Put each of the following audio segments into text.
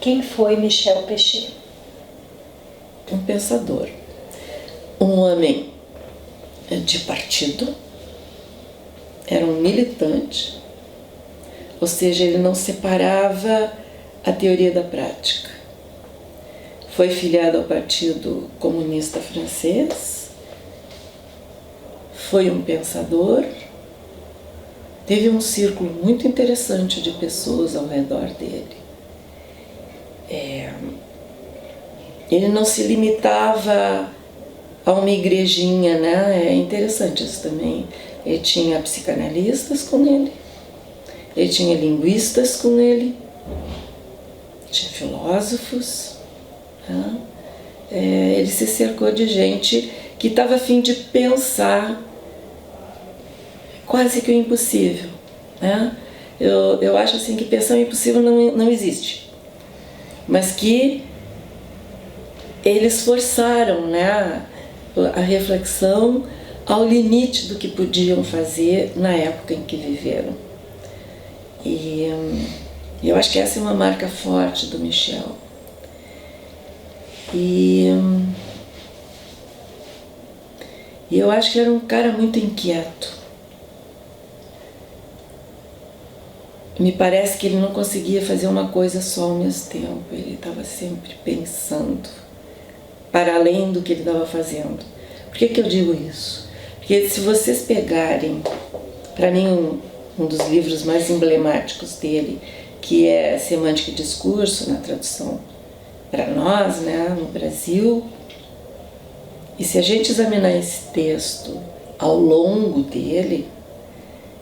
Quem foi Michel Pechet? Um pensador, um homem de partido, era um militante, ou seja, ele não separava a teoria da prática. Foi filiado ao Partido Comunista Francês, foi um pensador, teve um círculo muito interessante de pessoas ao redor dele. Ele não se limitava a uma igrejinha, né? É interessante isso também. Ele tinha psicanalistas com ele tinha linguistas com ele, tinha filósofos, né? Ele se cercou de gente que estava a fim de pensar quase que o impossível, né? Eu acho assim que pensar o impossível não existe, mas que eles forçaram, né, a reflexão ao limite do que podiam fazer na época em que viveram. E eu acho que essa é uma marca forte do Michel. E eu acho que era um cara muito inquieto. Me parece que ele não conseguia fazer uma coisa só ao mesmo tempo. Ele estava sempre pensando para além do que ele estava fazendo. Por que eu digo isso? Porque se vocês pegarem, para mim, um dos livros mais emblemáticos dele, que é Semântica e Discurso, na tradução para nós, né, no Brasil, e se a gente examinar esse texto ao longo dele,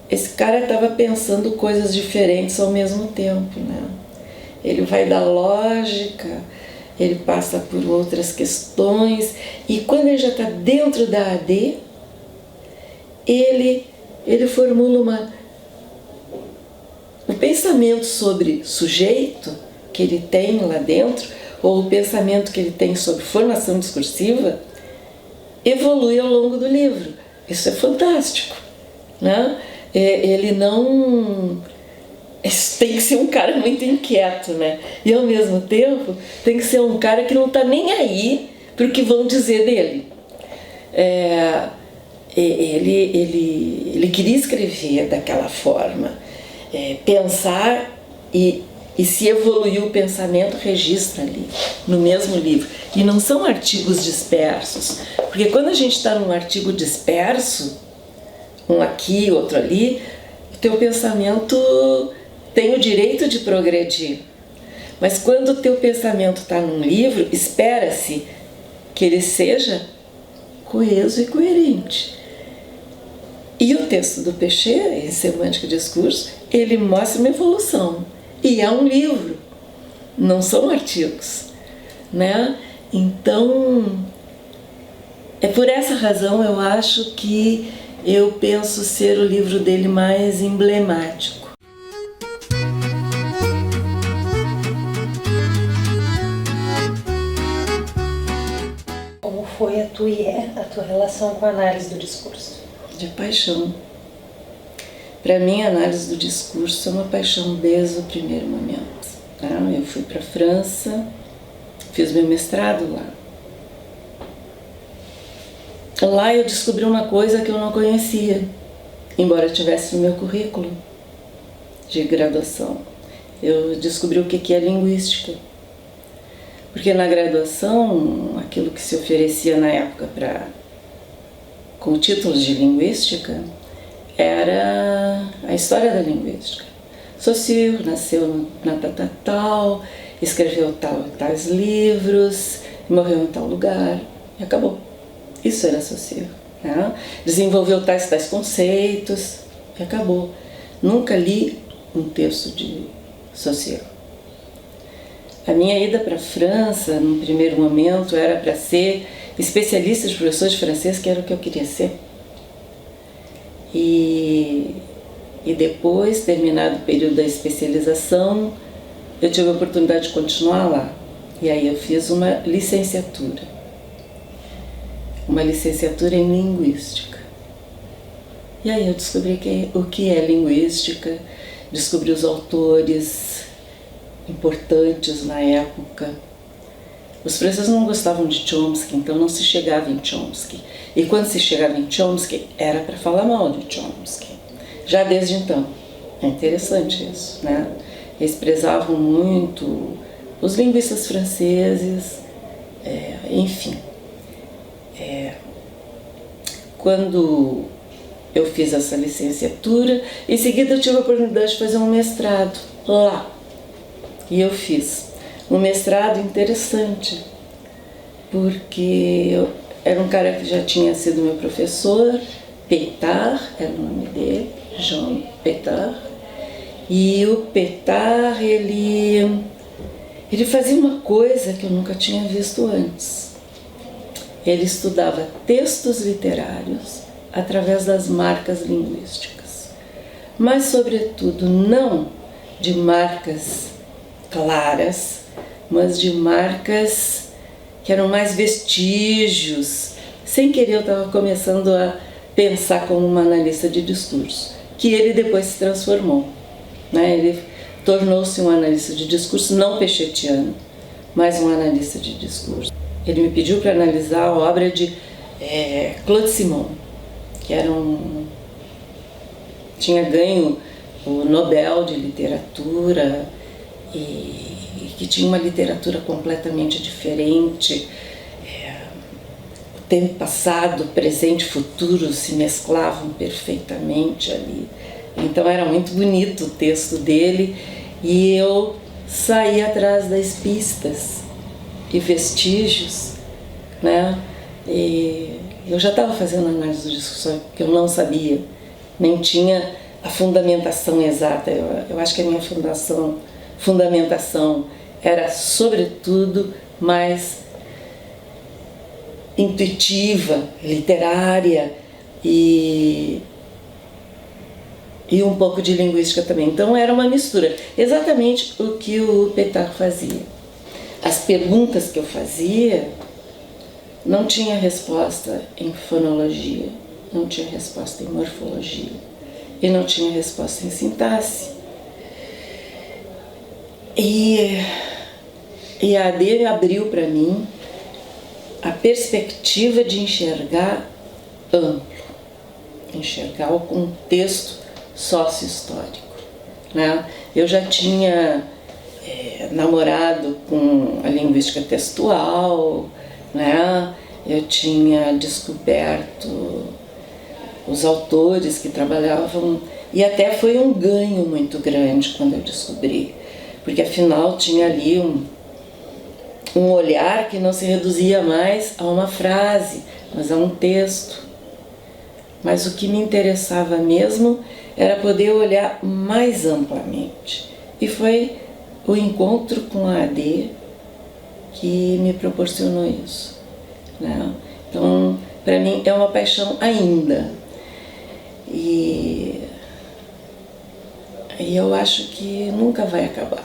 esse cara estava pensando coisas diferentes ao mesmo tempo, né? Ele vai da lógica, ele passa por outras questões, e quando ele já está dentro da AD, ele formula o pensamento sobre sujeito que ele tem lá dentro, ou o pensamento que ele tem sobre formação discursiva, evolui ao longo do livro. Isso é fantástico, né? Ele não... tem que ser um cara muito inquieto, né? E ao mesmo tempo tem que ser um cara que não está nem aí para o que vão dizer dele. Ele queria escrever daquela forma, pensar e se evoluir o pensamento, registra ali, no mesmo livro. E não são artigos dispersos, porque quando a gente está num artigo disperso, um aqui, outro ali, o teu pensamento tem o direito de progredir. Mas quando o teu pensamento está num livro, espera-se que ele seja coeso e coerente. E o texto do Pechet, em Semântica e Discurso, ele mostra uma evolução. E é um livro, não são artigos, né? Então, é por essa razão eu acho que eu penso ser o livro dele mais emblemático. Como foi a tua relação com a análise do discurso? De paixão. Para mim, a análise do discurso é uma paixão desde o primeiro momento. Eu fui para a França, fiz meu mestrado lá. Lá eu descobri uma coisa que eu não conhecia, embora tivesse no meu currículo de graduação. Eu descobri o que é linguística. Porque na graduação, aquilo que se oferecia na época com o título de linguística era a história da linguística. Saussure nasceu na data tal, escreveu tais livros, morreu em tal lugar e acabou. Isso era Saussure, né? Desenvolveu tais conceitos e acabou. Nunca li um texto de Saussure. A minha ida para a França, no primeiro momento, era para ser especialista de professor de francês, que era o que eu queria ser. E depois, terminado o período da especialização, eu tive a oportunidade de continuar lá. E aí eu fiz uma licenciatura em linguística. E aí eu descobri o que é linguística, descobri os autores, importantes na época. Os franceses não gostavam de Chomsky, então não se chegava em Chomsky. E quando se chegava em Chomsky, era para falar mal de Chomsky. Já desde então. É interessante isso, né? Eles prezavam muito os linguistas franceses, enfim. Quando eu fiz essa licenciatura, em seguida eu tive a oportunidade de fazer um mestrado lá. E eu fiz um mestrado interessante, porque eu era um cara que já tinha sido meu professor, Pétard, era o nome dele, Jean Pétard. E o Pétard, ele fazia uma coisa que eu nunca tinha visto antes. Ele estudava textos literários através das marcas linguísticas, mas sobretudo não de marcas claras, mas de marcas que eram mais vestígios. Sem querer eu estava começando a pensar como uma analista de discurso, que ele depois se transformou, né? Ele tornou-se um analista de discurso não pechetiano, mas um analista de discurso. Ele me pediu para analisar a obra de Claude Simon, que tinha ganho o Nobel de Literatura e que tinha uma literatura completamente diferente. O tempo passado, presente e futuro se mesclavam perfeitamente ali. Então era muito bonito o texto dele e eu saí atrás das pistas e vestígios, né? E eu já estava fazendo análise do discurso, que eu não sabia, nem tinha a fundamentação exata. Eu acho que a minha fundamentação era, sobretudo, mais intuitiva, literária e um pouco de linguística também. Então era uma mistura, exatamente o que o Pétard fazia. As perguntas que eu fazia não tinha resposta em fonologia, não tinha resposta em morfologia e não tinha resposta em sintaxe. E a AD abriu para mim a perspectiva de enxergar amplo, enxergar o contexto sócio-histórico, né? Eu já tinha namorado com a linguística textual, né? Eu tinha descoberto os autores que trabalhavam, e até foi um ganho muito grande quando eu descobri, porque afinal tinha ali um olhar que não se reduzia mais a uma frase, mas a um texto. Mas o que me interessava mesmo era poder olhar mais amplamente. E foi o encontro com a AD que me proporcionou isso, né? Então, para mim é uma paixão ainda. E eu acho que nunca vai acabar.